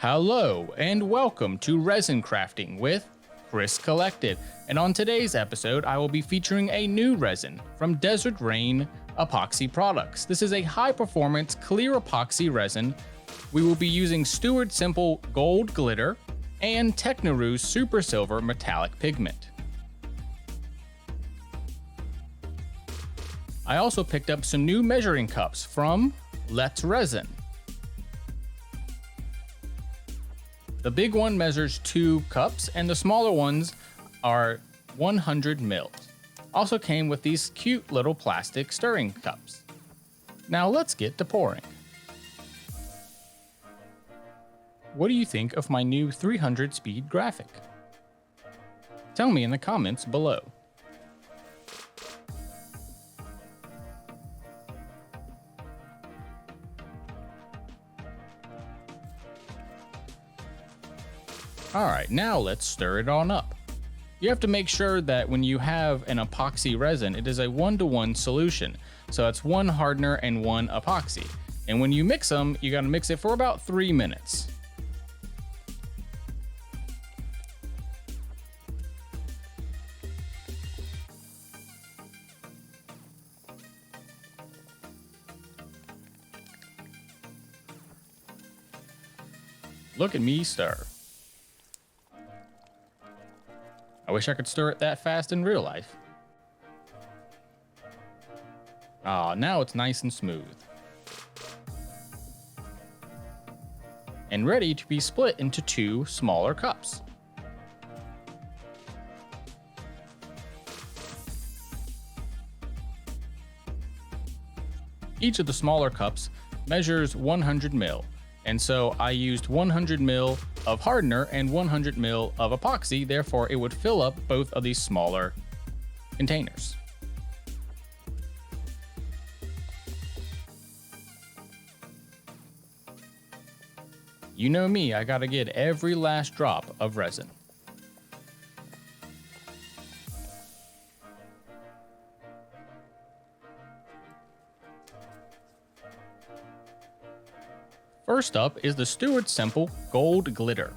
Hello and welcome to Resin Crafting with Chris Collected, and on today's episode I will be featuring a new resin from Desert Rain Epoxy Products. This is a high performance clear epoxy resin. We will be using Stewart Simple Gold Glitter and Technoru's Super Silver Metallic Pigment. I also picked up some new measuring cups from Let's Resin. The big one measures 2 cups and the smaller ones are 100 mils. Also came with these cute little plastic stirring cups. Now let's get to pouring. What do you think of my new 300 speed graphic? Tell me in the comments below. Alright, now let's stir it on up. You have to make sure that when you have an epoxy resin, it is a 1-to-1 solution. So that's 1 hardener and 1 epoxy. And when you mix them, you gotta mix it for about 3 minutes. Look at me stir. I wish I could stir it that fast in real life. Ah, now it's nice and smooth. And ready to be split into 2 smaller cups. Each of the smaller cups measures 100 ml. And so I used 100 ml of hardener and 100 ml of epoxy, therefore it would fill up both of these smaller containers. You know me, I gotta get every last drop of resin. First up is the Stewart Simple Gold Glitter.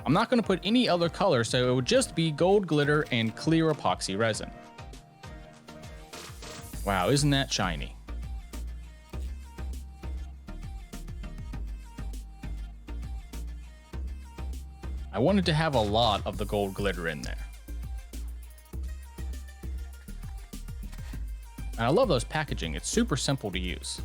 I'm not going to put any other color, so it would just be gold glitter and clear epoxy resin. Wow, isn't that shiny? I wanted to have a lot of the gold glitter in there. And I love those packaging, it's super simple to use.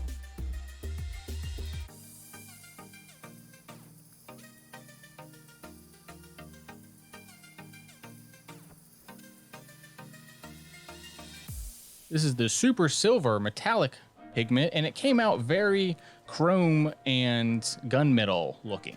This is the Super Silver Metallic Pigment, and it came out very chrome and gunmetal looking.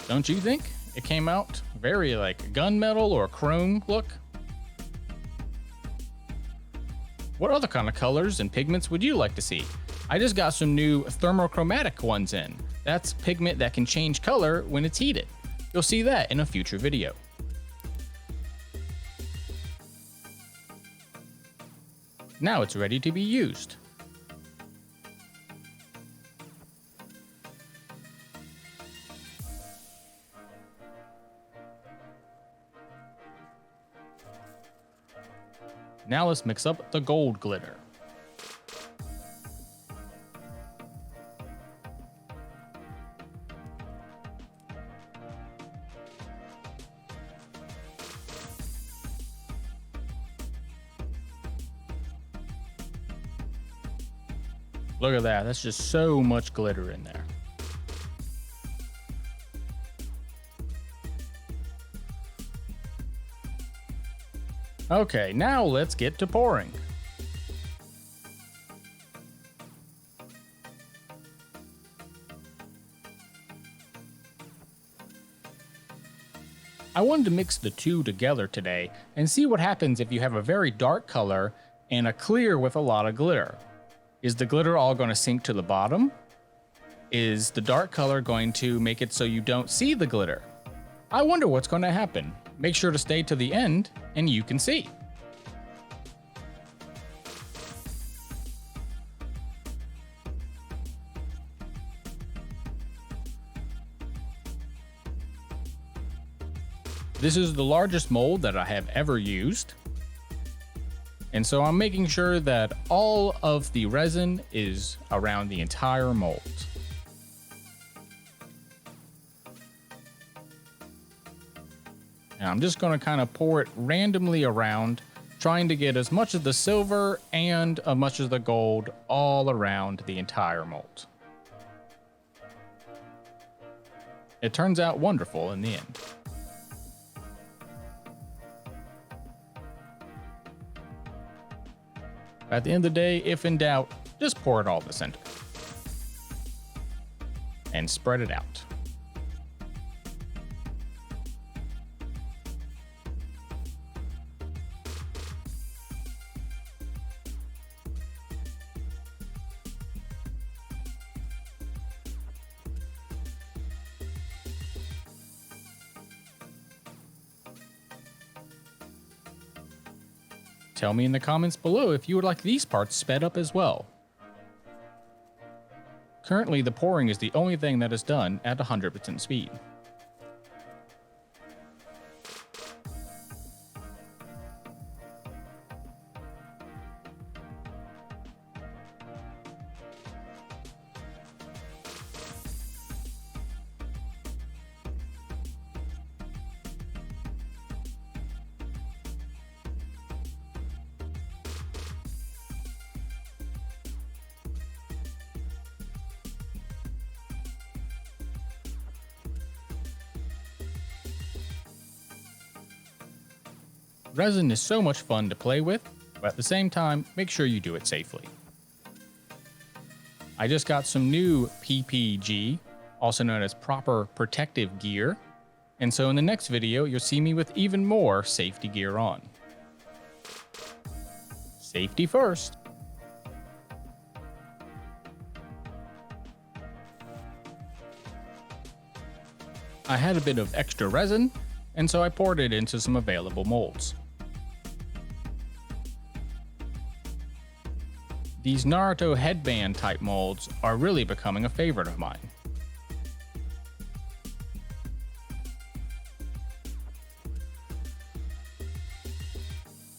Don't you think? It came out very like gunmetal or chrome look. What other kind of colors and pigments would you like to see? I just got some new thermochromatic ones in. That's pigment that can change color when it's heated. You'll see that in a future video. Now it's ready to be used. Now let's mix up the gold glitter. Look at that, that's just so much glitter in there. Okay, now let's get to pouring. I wanted to mix the two together today and see what happens if you have a very dark color and a clear with a lot of glitter. Is the glitter all going to sink to the bottom? Is the dark color going to make it so you don't see the glitter? I wonder what's going to happen. Make sure to stay to the end and you can see. This is the largest mold that I have ever used. And so I'm making sure that all of the resin is around the entire mold. And I'm just going to kind of pour it randomly around, trying to get as much of the silver and as much of the gold all around the entire mold. It turns out wonderful in the end. At the end of the day, if in doubt, just pour it all in the center and spread it out. Tell me in the comments below if you would like these parts sped up as well. Currently, the pouring is the only thing that is done at 100% speed. Resin is so much fun to play with, but at the same time, make sure you do it safely. I just got some new PPG, also known as proper protective gear, and so in the next video, you'll see me with even more safety gear on. Safety first. I had a bit of extra resin, and so I poured it into some available molds. These Naruto headband type molds are really becoming a favorite of mine.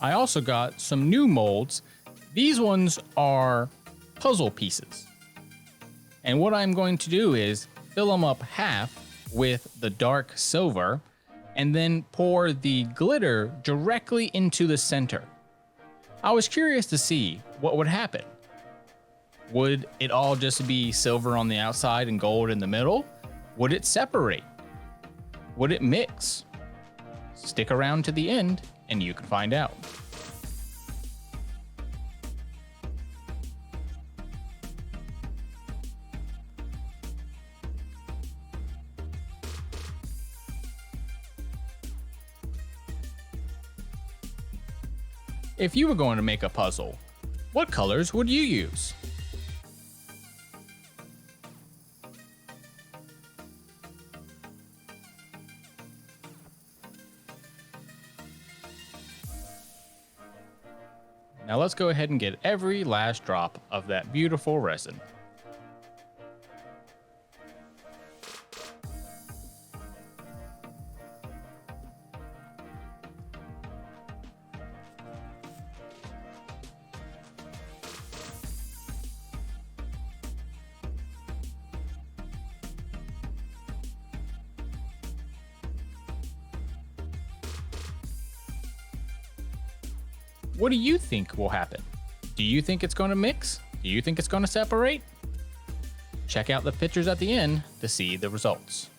I also got some new molds. These ones are puzzle pieces. And what I'm going to do is fill them up half with the dark silver and then pour the glitter directly into the center. I was curious to see what would happen. Would it all just be silver on the outside and gold in the middle? Would it separate? Would it mix? Stick around to the end and you can find out. If you were going to make a puzzle, what colors would you use? Now let's go ahead and get every last drop of that beautiful resin. What do you think will happen? Do you think it's going to mix? Do you think it's going to separate? Check out the pictures at the end to see the results.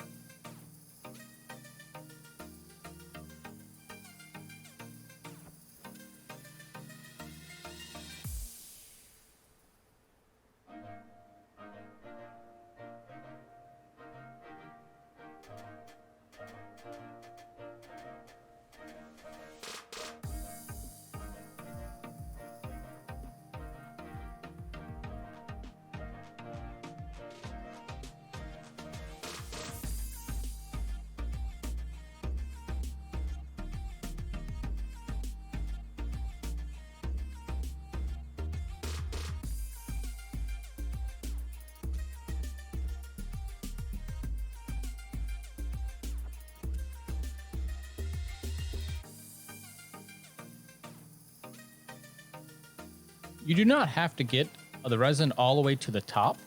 you do not have to get the resin all the way to the top.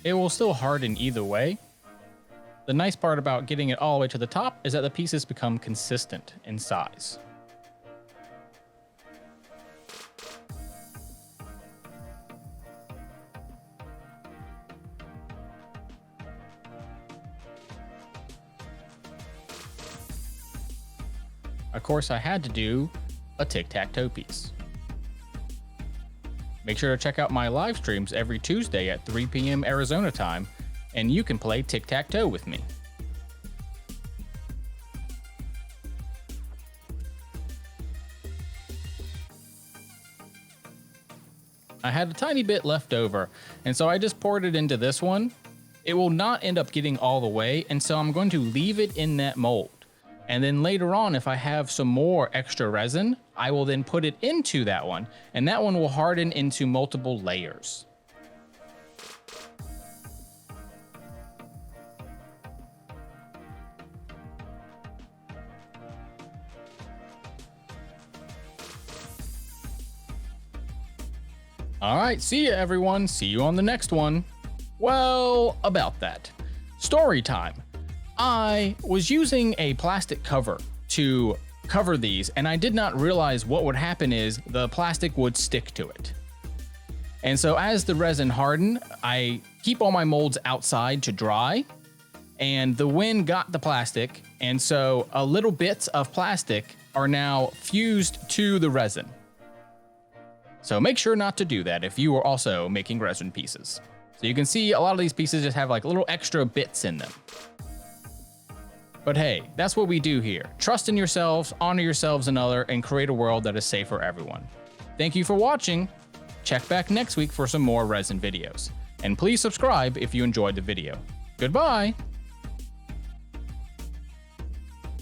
It will still harden either way. The nice part about getting it all the way to the top is that the pieces become consistent in size. Of course, I had to do a tic-tac-toe piece. Make sure to check out my live streams every Tuesday at 3 p.m. Arizona time, and you can play tic-tac-toe with me. I had a tiny bit left over, and so I just poured it into this one. It will not end up getting all the way, and so I'm going to leave it in that mold. And then later on, if I have some more extra resin, I will then put it into that one, and that one will harden into multiple layers. All right, see ya everyone. See you on the next one. Well, about that. Story time. I was using a plastic cover to cover these, and I did not realize what would happen is the plastic would stick to it. And so as the resin hardened, I keep all my molds outside to dry, and the wind got the plastic, and so a little bits of plastic are now fused to the resin. So make sure not to do that if you are also making resin pieces. So you can see a lot of these pieces just have like little extra bits in them. But hey, that's what we do here. Trust in yourselves, honor yourselves another, and create a world that is safe for everyone. Thank you for watching. Check back next week for some more resin videos. And please subscribe if you enjoyed the video. Goodbye!